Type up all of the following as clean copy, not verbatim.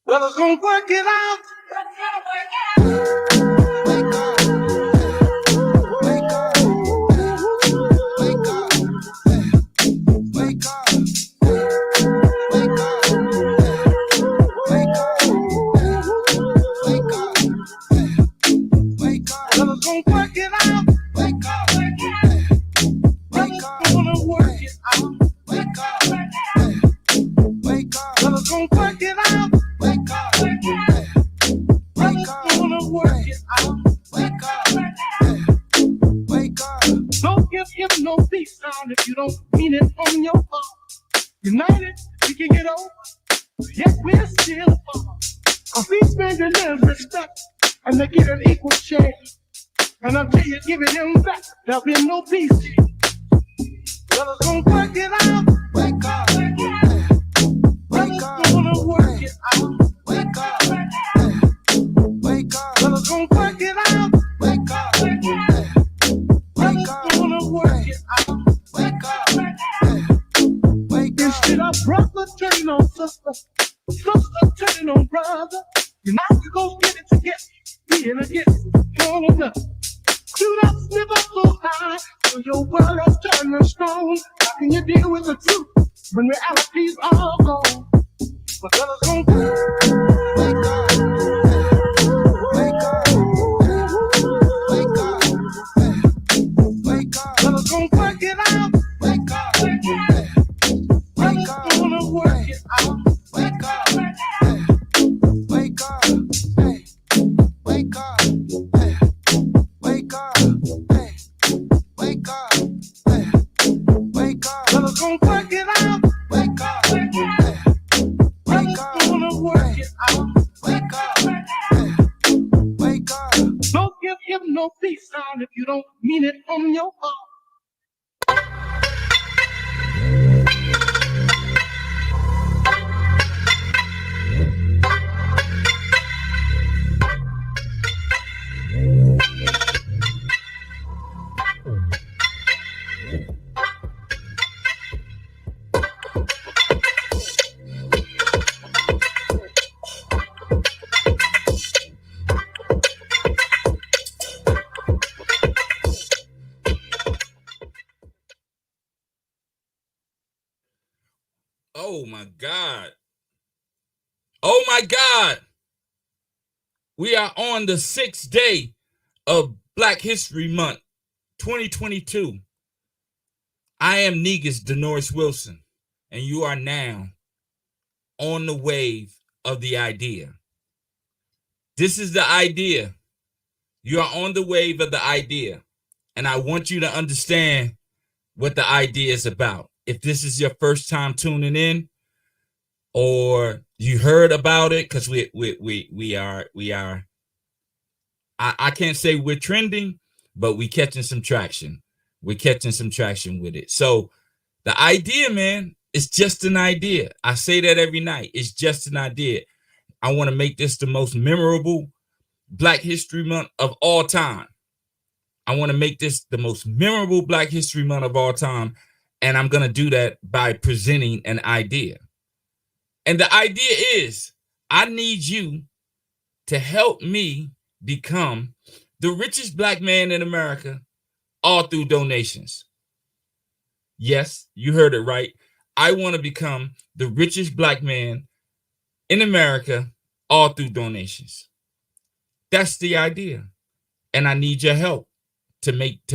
Well, it's gonna work it out. Wake up, wake up, wake up, wake up, wake up, wake up, wake up, wake up. Well, it's gonna work it out. Wake up, wake up, gonna work it out. Wake up, wake up. Well, it's gonna work it out. Wake up, wake up, gonna work it out. Wake up, wake up. Don't give him no peace sign if you don't mean it from your heart. United, we can get over. Yet we're still apart. Cause these men deserve respect and they get an equal share. And until you give it him back, there'll be no peace. Well, it's gonna work it out. Wake up. Wake up. Gonna work it out. Wake up. Wake up. Well, it's gonna work it out. Wake up. Wake up. Gonna work it out. Wake up. Wake up. Instead of brother turning on sister, sister turning on brother, you now you go get it together. Being against one another. Do not live up so high, so your world is turning stone. How can you deal with the truth when reality's all gone? But fellas gonna wake up, wake up, wake up, wake up. Fellas gonna work it out. Wake up, wake up, gonna work it out. Wake up, wake up, hey, wake up, hey. Wake up, hey, wake up, hey, wake up. Well, it's gonna work it out. Wake up, hey, wake up, gonna work it out. Wake up, hey, wake up. Don't give him no peace sign if you don't mean it from your heart. Oh my God. Oh my God. We are on the 6th day of Black History Month, 2022. I am Negus Denoris Wilson, and you are now on the wave of the idea. This is the idea. You are on the wave of the idea, and I want you to understand what the idea is about. If this is your first time tuning in, or you heard about it, because we are I can't say we're trending, but we catching some traction. We're catching some traction with it. So the idea, man, is just an idea. I say that every night. It's just an idea. I want to make this the most memorable Black History Month of all time. I want to make this the most memorable Black History Month of all time. And I'm going to do that by presenting an idea. And the idea is, I need you to help me become the richest Black man in America, all through donations. Yes, you heard it right. I want to become the richest Black man in America, all through donations. That's the idea. And I need your help to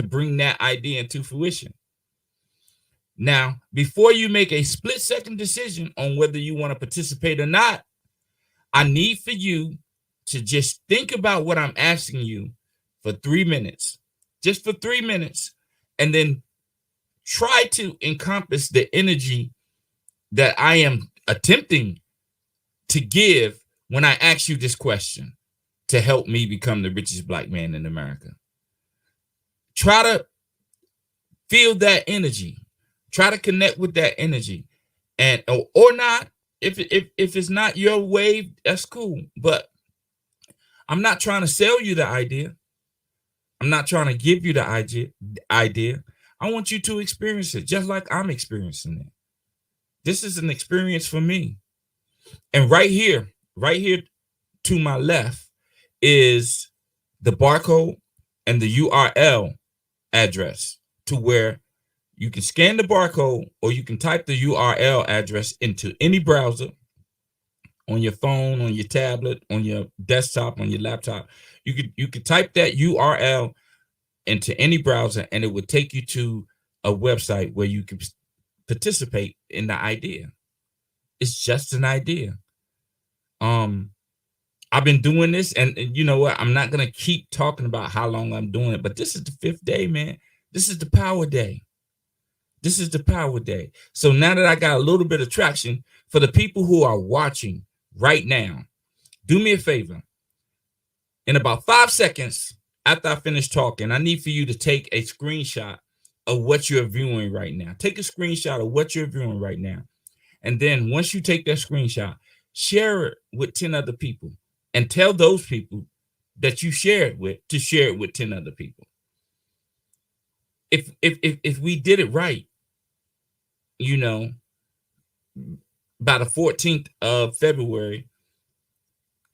bring that idea into fruition. Now, before you make a split-second decision on whether you want to participate or not, I need for you to just think about what I'm asking you for 3 minutes, just for 3 minutes, and then try to encompass the energy that I am attempting to give when I ask you this question to help me become the richest Black man in America. Try to feel that energy. Try to connect with that energy, and or not. If it's not your wave, that's cool. But I'm not trying to sell you the idea. I'm not trying to give you the idea. I want you to experience it just like I'm experiencing it. This is an experience for me. And right here, right here to my left is the barcode and the URL address to where you can scan the barcode or you can type the URL address into any browser on your phone, on your tablet, on your desktop, on your laptop. You could type that URL into any browser and it would take you to a website where you can participate in the idea. It's just an idea. I've been doing this, and you know what? I'm not gonna keep talking about how long I'm doing it, but this is the 5th day, man. This is the power day. This is the power day. So now that I got a little bit of traction, for the people who are watching right now, do me a favor. In about 5 seconds after I finish talking, I need for you to take a screenshot of what you're viewing right now. Take a screenshot of what you're viewing right now. And then once you take that screenshot, share it with 10 other people and tell those people that you share it with to share it with 10 other people. If we did it right, you know, by the 14th of February,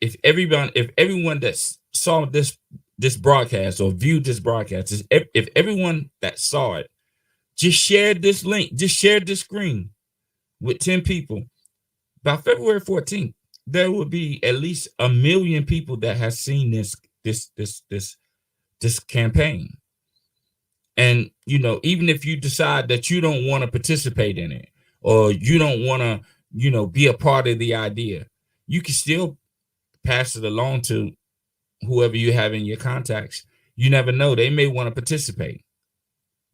if everyone that saw this broadcast or viewed this broadcast, if everyone that saw it just shared this link, just shared this screen with 10 people, by February 14th, there will be at least 1 million people that have seen this campaign. And, you know, even if you decide that you don't want to participate in it or you don't want to, you know, be a part of the idea, you can still pass it along to whoever you have in your contacts. You never know. They may want to participate.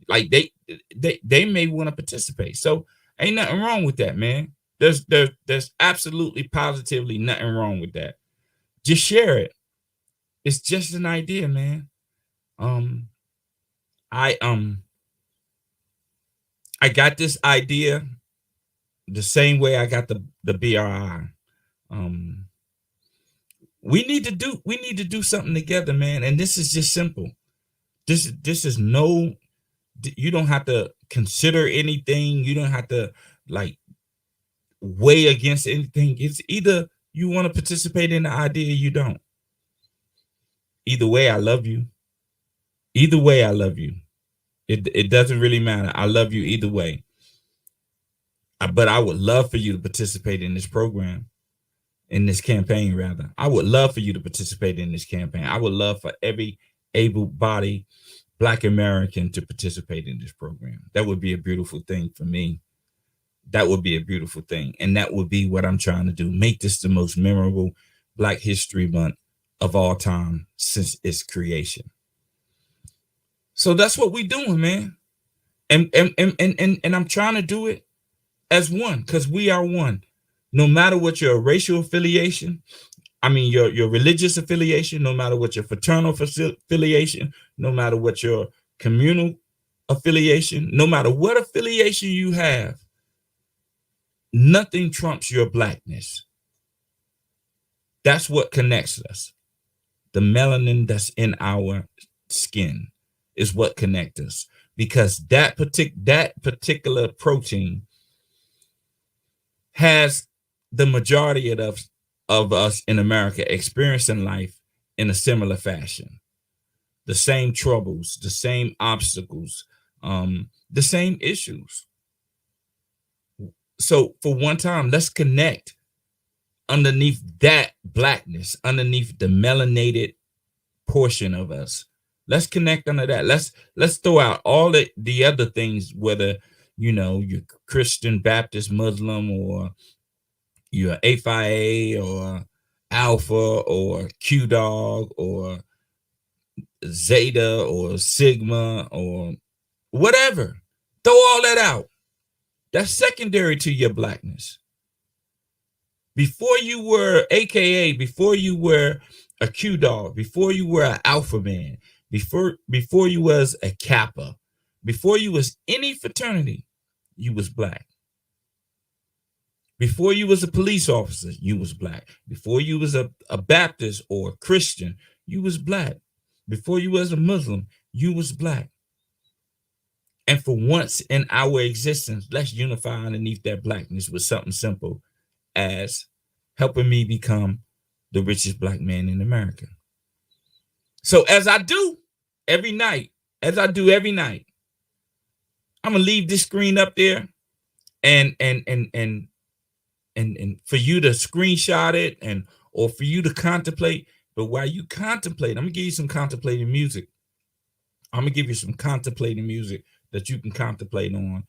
Like they may want to participate. So ain't nothing wrong with that, man. There's absolutely positively nothing wrong with that. Just share it. It's just an idea, man. I got this idea the same way I got the BRI. We need to do something together, man. And this is just simple. This is no, you don't have to consider anything. You don't have to like weigh against anything. It's either you want to participate in the idea or you don't. Either way, I love you. Either way, I love you. It doesn't really matter. I love you either way. But I would love for you to participate in this program, in this campaign, rather. I would love for you to participate in this campaign. I would love for every able-bodied Black American to participate in this program. That would be a beautiful thing for me. That would be a beautiful thing. And that would be what I'm trying to do. Make this the most memorable Black History Month of all time since its creation. So that's what we're doing, man. And I'm trying to do it as one, because we are one. No matter what your racial affiliation, I mean your religious affiliation, no matter what your fraternal affiliation, no matter what your communal affiliation, no matter what affiliation you have, nothing trumps your Blackness. That's what connects us. The melanin that's in our skin is what connects us, because that particular protein has the majority of us in America experiencing life in a similar fashion. The same troubles, the same obstacles, the same issues. So for one time, let's connect underneath that Blackness, underneath the melanated portion of us. Let's connect under that. Let's throw out all the other things, whether, you know, you're Christian, Baptist, Muslim, or you're AFIA or Alpha or Q Dog or Zeta or Sigma or whatever. Throw all that out. That's secondary to your Blackness. Before you were AKA, before you were a Q Dog, before you were an Alpha Man, before you was a Kappa, before you was any fraternity, you was Black. Before you was a police officer, you was Black. Before you was a Baptist or a Christian, you was Black. Before you was a Muslim, you was Black. And for once in our existence, let's unify underneath that Blackness with something simple as helping me become the richest black man in America. So as I do every night, I'm gonna leave this screen up there and for you to screenshot it or for you to contemplate. But while you contemplate, I'm gonna give you some contemplating music. I'm gonna give you some contemplating music that you can contemplate on,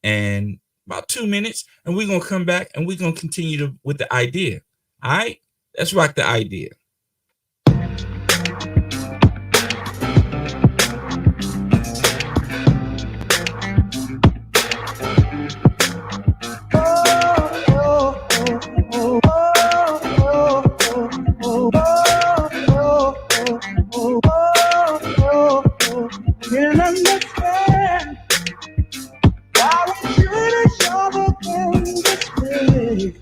and about 2 minutes, and we're gonna come back and we're gonna continue with the idea. All right, let's rock the idea. Can't understand why we treat each other in this way.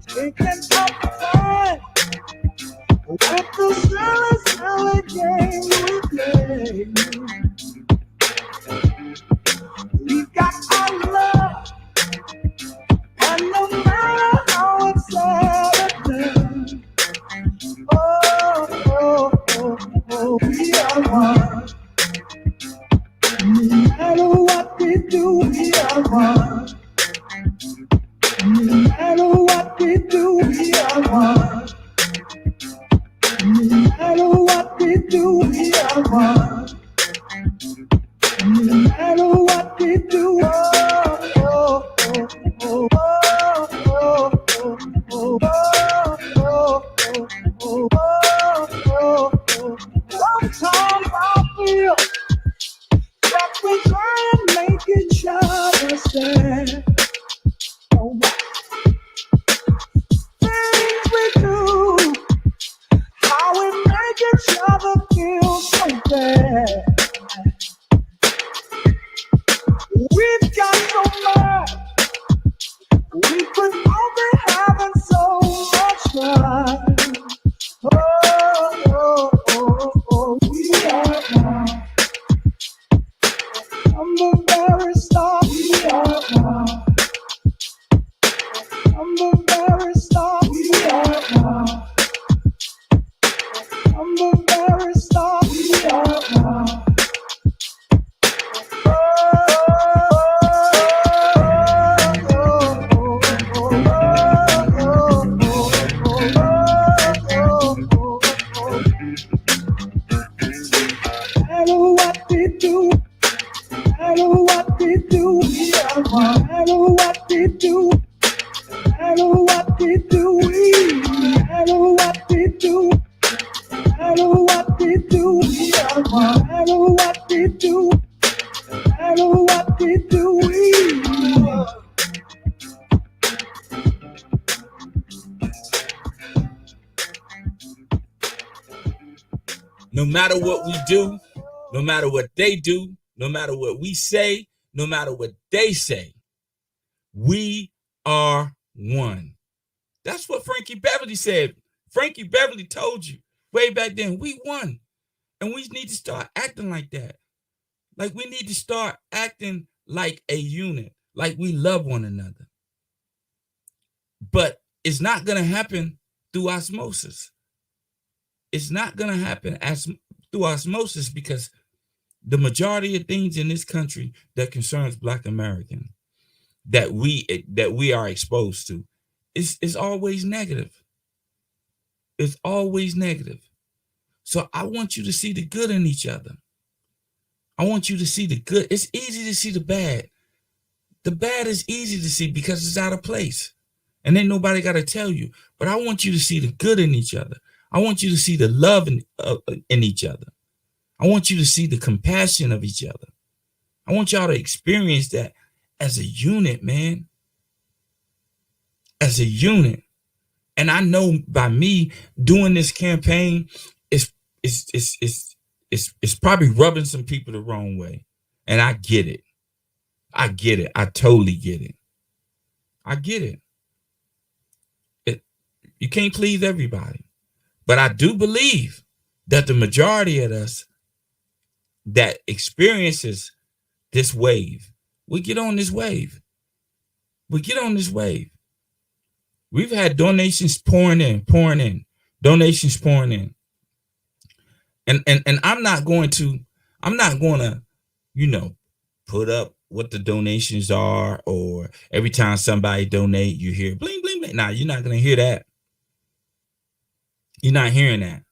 Taking up time with the silly game we play. We got our love, and no matter how it's said or done, we are one. No matter what we do, we are one. No matter what we do, we are one. No matter what we do, we are one. No matter what we do, sometimes I feel that we try and make each other stand. Things we do, how we make each other feel so bad. We've got so much, we could all be having so much fun. We are one. From the very start, we are one. From the very start, we are one. From the very start, we are one. No matter what we do, no matter what they do, no matter what we say, no matter what they say, we are one. That's what Frankie Beverly said. Frankie Beverly told you way back then, we won. And we need to start acting like that. Like we need to start acting like a unit, like we love one another. But it's not going to happen through osmosis. It's not going to happen through osmosis because the majority of things in this country that concerns Black American that we are exposed to is always negative. It's always negative. So I want you to see the good in each other. I want you to see the good. It's easy to see the bad. The bad is easy to see because it's out of place. And ain't nobody got to tell you. But I want you to see the good in each other. I want you to see the love in each other. I want you to see the compassion of each other. I want y'all to experience that as a unit, man. As a unit. And I know by me doing this campaign, it's probably rubbing some people the wrong way. And I get it. I get it. I totally get it. I get it. You can't please everybody. But I do believe that the majority of us that experiences this wave, we get on this wave. But get on this wave. We've had donations pouring in, donations pouring in. And I'm not going to, you know, put up what the donations are, or every time somebody donate, you hear bling, bling, bling. Nah, you're not going to hear that. You're not hearing that.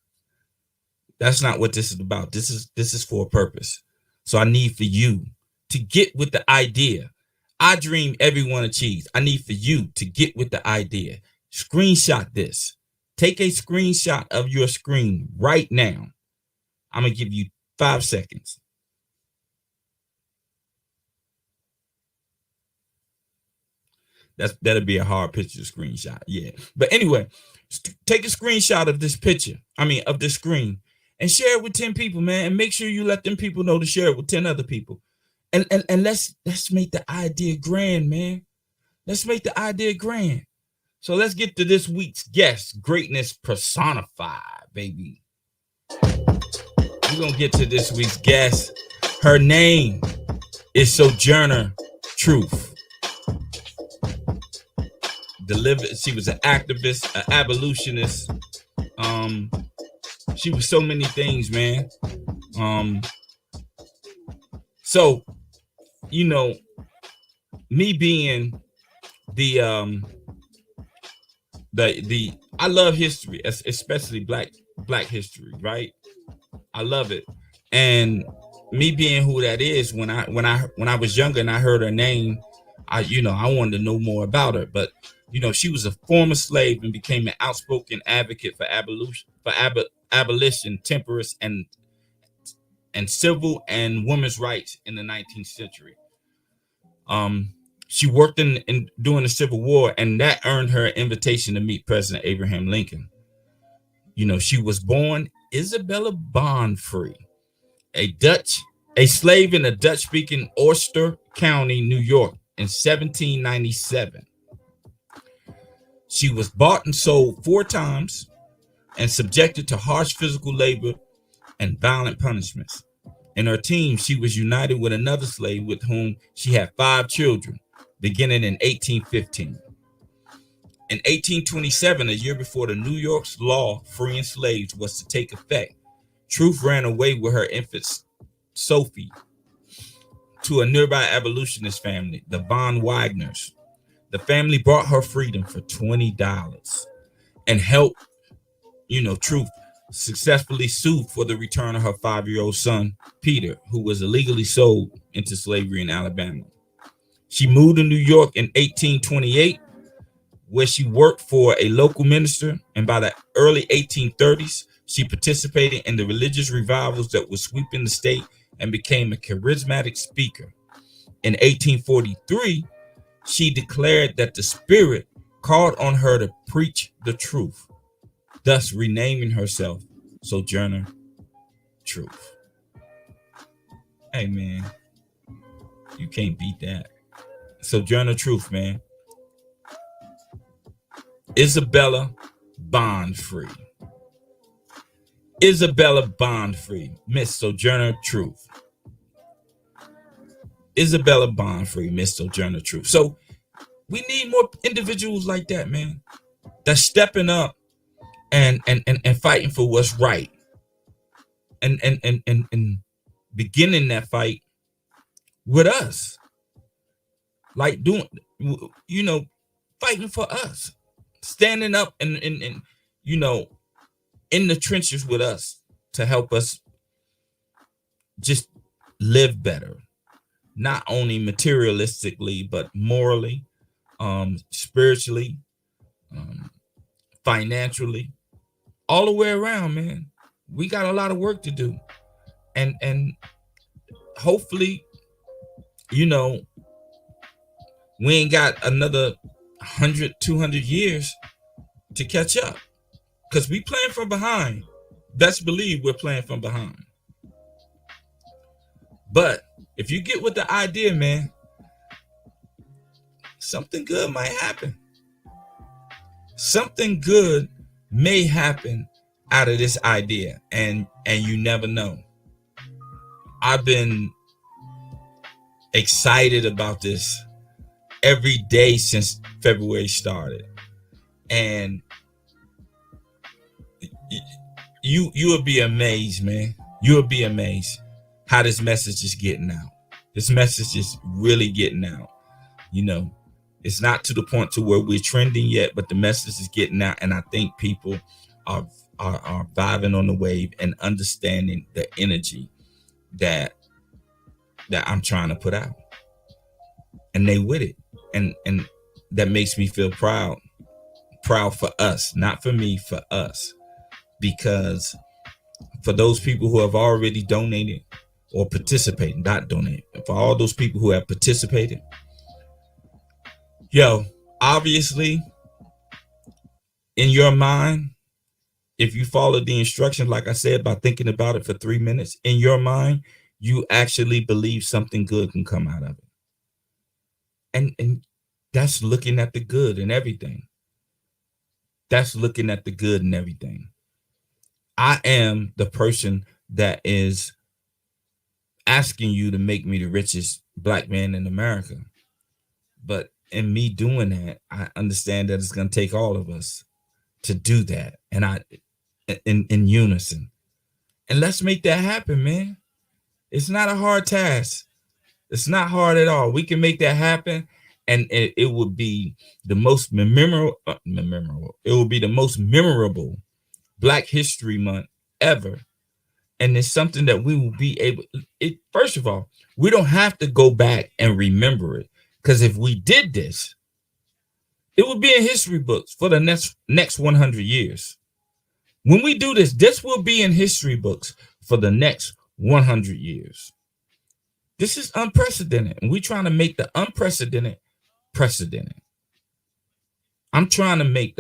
That's not what this is about. This is for a purpose. So I need for you to get with the idea. I dream everyone achieves. I need for you to get with the idea. Screenshot this. Take a screenshot of your screen right now. I'm going to give you 5 seconds. That'll be a hard picture to screenshot. Yeah. But anyway, take a screenshot of this picture. Of this screen, and share it with 10 people, man. And make sure you let them people know to share it with 10 other people. And let's make the idea grand, man. Let's make the idea grand. So let's get to this week's guest, greatness personified, baby. We're going to get to this week's guest. Her name is Sojourner Truth. She was an activist, an abolitionist. She was so many things, man. So, you know, me being the I love history, especially black history, right? I love it. And me being who that is, when I was younger and I heard her name, I wanted to know more about her. But she was a former slave and became an outspoken advocate for abolition, temperance, and civil and women's rights in the 19th century. She worked in during the Civil War, and that earned her an invitation to meet President Abraham Lincoln. She was born Isabella Bonfrey, a slave in a Dutch-speaking Ulster County, New York, in 1797. She was bought and sold 4 times and subjected to harsh physical labor and violent punishments. In her teens, she was united with another slave with whom she had 5 children, beginning in 1815. In 1827, a year before the New York's law freeing slaves was to take effect, Truth ran away with her infant Sophie to a nearby abolitionist family, the von Wagners. The family bought her freedom for $20 and helped, Truth successfully sue for the return of her 5-year-old son, Peter, who was illegally sold into slavery in Alabama. She moved to New York in 1828, where she worked for a local minister, and by the early 1830s, she participated in the religious revivals that were sweeping the state and became a charismatic speaker. In 1843, she declared that the Spirit called on her to preach the truth, thus renaming herself Sojourner Truth. Hey, man, you can't beat that. Sojourner Truth, man. Isabella Bonfrey. Isabella Bonfrey, Miss Sojourner Truth. Isabella Bonfrey, Miss Sojourner Truth. So we need more individuals like that, man. That's stepping up and fighting for what's right. And beginning that fight with us. Like doing, fighting for us. Standing up and in the trenches with us to help us just live better. Not only materialistically, but morally, spiritually, financially, all the way around, man. We got a lot of work to do. And hopefully, we ain't got another 100, 200 years to catch up. Because we playing from behind. Best believe we're playing from behind. But if you get with the idea, man, something good might happen. Something good may happen out of this idea, and you never know. I've been excited about this every day since February started. And you will be amazed, man. You'll be amazed how this message is getting out. This message is really getting out. You know, it's not to the point to where we're trending yet, but the message is getting out, and I think people are vibing on the wave and understanding the energy that I'm trying to put out, and they with it, and that makes me feel proud for us, not for me, for us, because for those people who have already donated or participated, not donated, for all those people who have participated, yo, obviously, in your mind, if you follow the instructions, like I said, by thinking about it for 3 minutes, in your mind, you actually believe something good can come out of it. And that's looking at the good in everything. That's looking at the good in everything. I am the person that is asking you to make me the richest black man in America. But in me doing that, I understand that it's going to take all of us to do that. And in unison. And let's make that happen, man. It's not a hard task. It's not hard at all. We can make that happen. And it would be the most memorable. It will be the most memorable Black History Month ever. And it's something that we will be able. First of all, we don't have to go back and remember it, because if we did this, it would be in history books for the next 100 years. When we do this, this will be in history books for the next 100 years. This is unprecedented, and we're trying to make the unprecedented precedented. I'm trying to make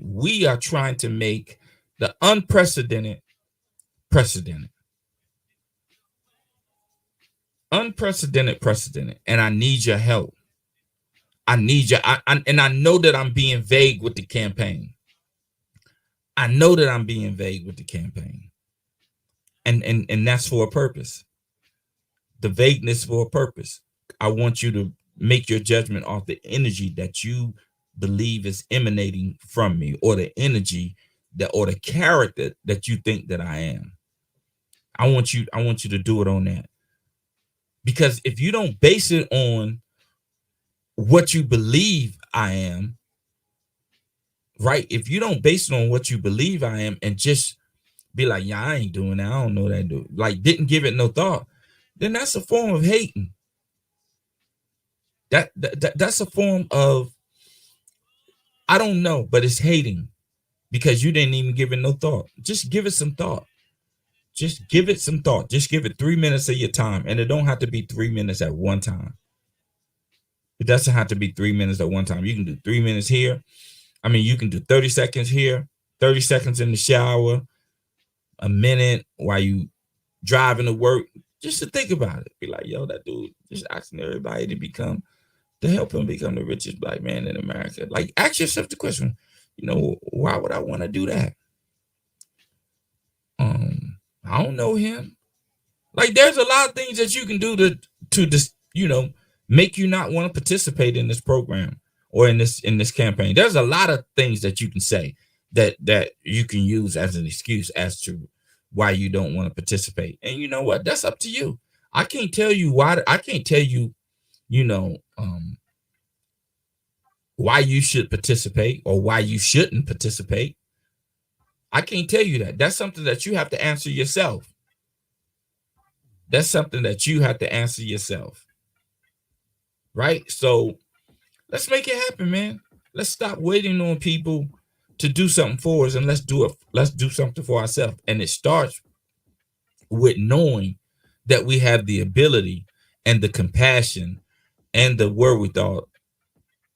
we are trying to make the unprecedented precedented. Unprecedented precedent. And I need your help. I need you. And I know that I'm being vague with the campaign. And that's for a purpose. The vagueness for a purpose. I want you to make your judgment off the energy that you believe is emanating from me, or the energy or the character that you think that I am. I want you to do it on that. Because if you don't base it on what you believe I am, right? If you don't base it on what you believe I am and just be like, yeah, I ain't doing that, I don't know that dude, like didn't give it no thought, then that's a form of hating. That's a form of, I don't know, but it's hating, because you didn't even give it no thought. Just give it some thought. Just give it some thought. Just give it 3 minutes of your time. And it don't have to be 3 minutes at one time. It doesn't have to be 3 minutes at one time. You can do 3 minutes here. I mean, you can do 30 seconds here, 30 seconds in the shower, a minute while you driving to work, just to think about it. Be like, yo, that dude just asking everybody to help him become the richest black man in America. Like, ask yourself the question, why would I want to do that? I don't know him. Like, there's a lot of things that you can do to just, make you not want to participate in this program or in this campaign. There's a lot of things that you can say that you can use as an excuse as to why you don't want to participate. And you know what? That's up to you. I can't tell you why. I can't tell you, why you should participate or why you shouldn't participate. I can't tell you that. That's something that you have to answer yourself. Right? So let's make it happen, man. Let's stop waiting on people to do something for us, and let's do something for ourselves. And it starts with knowing that we have the ability and the compassion and the wherewithal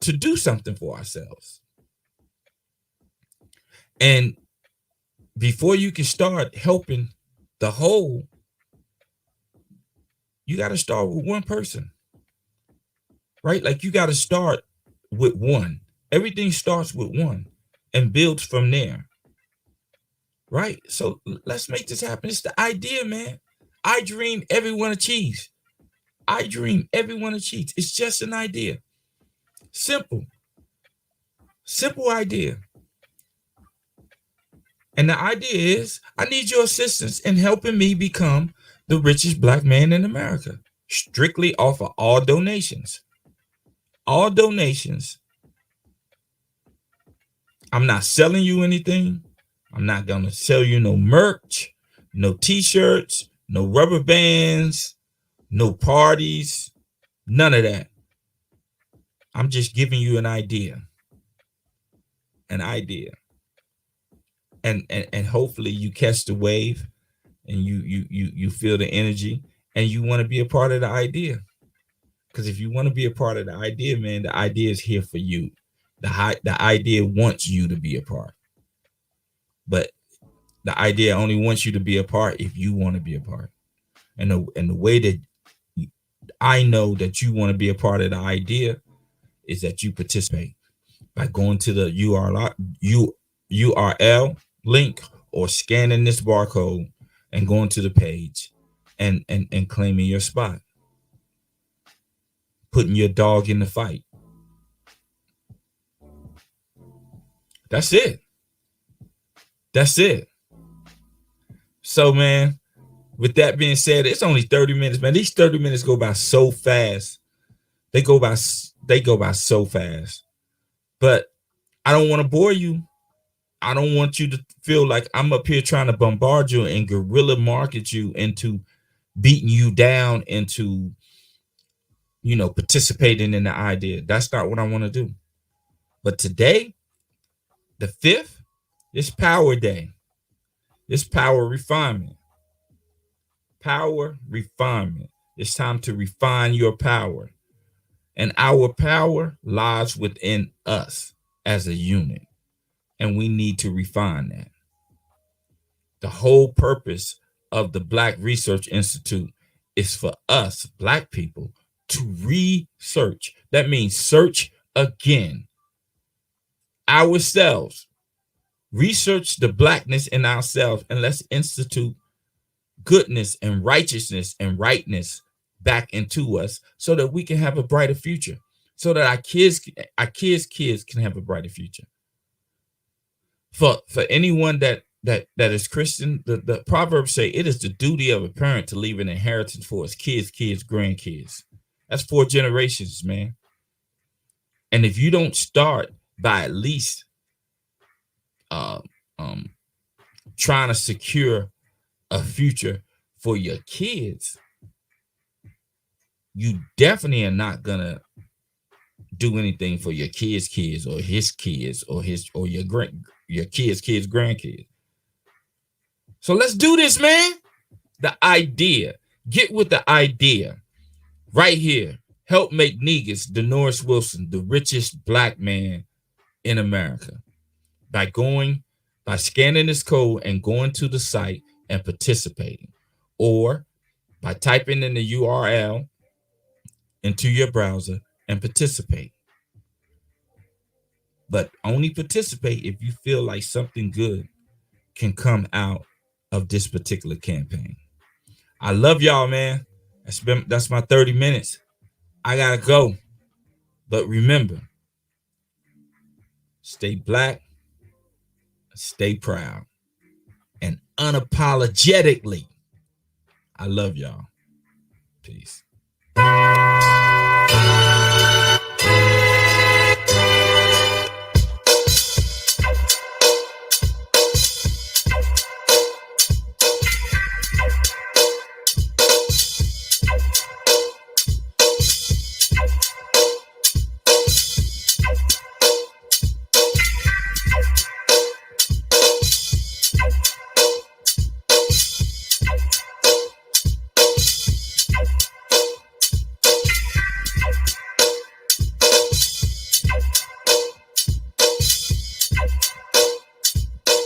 to do something for ourselves. And before you can start helping the whole, you got to start with one person, right? Like, you got to start with one. Everything starts with one and builds from there, right? So let's make this happen. It's the idea, man. I dream, everyone achieves. I dream, everyone achieves. It's just an idea. Simple idea. And the idea is, I need your assistance in helping me become the richest black man in America, strictly off of all donations. All donations. I'm not selling you anything. I'm not going to sell you no merch, no t-shirts, no rubber bands, no parties, none of that. I'm just giving you an idea. An idea. And hopefully you catch the wave and you feel the energy and you want to be a part of the idea. Because if you want to be a part of the idea, man, the idea is here for you. The idea wants you to be a part. But the idea only wants you to be a part if you want to be a part. And the way that I know that you want to be a part of the idea is that you participate by going to the URL link or scanning this barcode and going to the page and claiming your spot. Putting your dog in the fight. That's it. That's it. So, man, with that being said, it's only 30 minutes, man. These 30 minutes go by so fast. They go by so fast. But I don't want to bore you. I don't want you to feel like I'm up here trying to bombard you and guerrilla market you into beating you down into, participating in the idea. That's not what I want to do. But today, the 5th, it's Power Day. It's power refinement. Power refinement. It's time to refine your power. And our power lies within us as a unit. And we need to refine that. The whole purpose of the Black Research Institute is for us, Black people, to research. That means search again ourselves. Research the Blackness in ourselves, and let's institute goodness and righteousness and rightness back into us so that we can have a brighter future, so that our kids can have a brighter future. For anyone that is Christian, the Proverbs say it is the duty of a parent to leave an inheritance for his kids, grandkids. That's 4 generations, man. And if you don't start by at least trying to secure a future for your kids, you definitely are not gonna do anything for your kids or his kids or your kids grandkids. So let's do this, man. The idea. Get with the idea. Right here. Help make Negus Denoris Wilson the richest Black man in America by scanning this code and going to the site and participating, or by typing in the URL into your browser and participate. But only participate if you feel like something good can come out of this particular campaign. I love y'all, man. That's my 30 minutes. I gotta go. But remember, stay Black, stay proud, and unapologetically. I love y'all. Peace.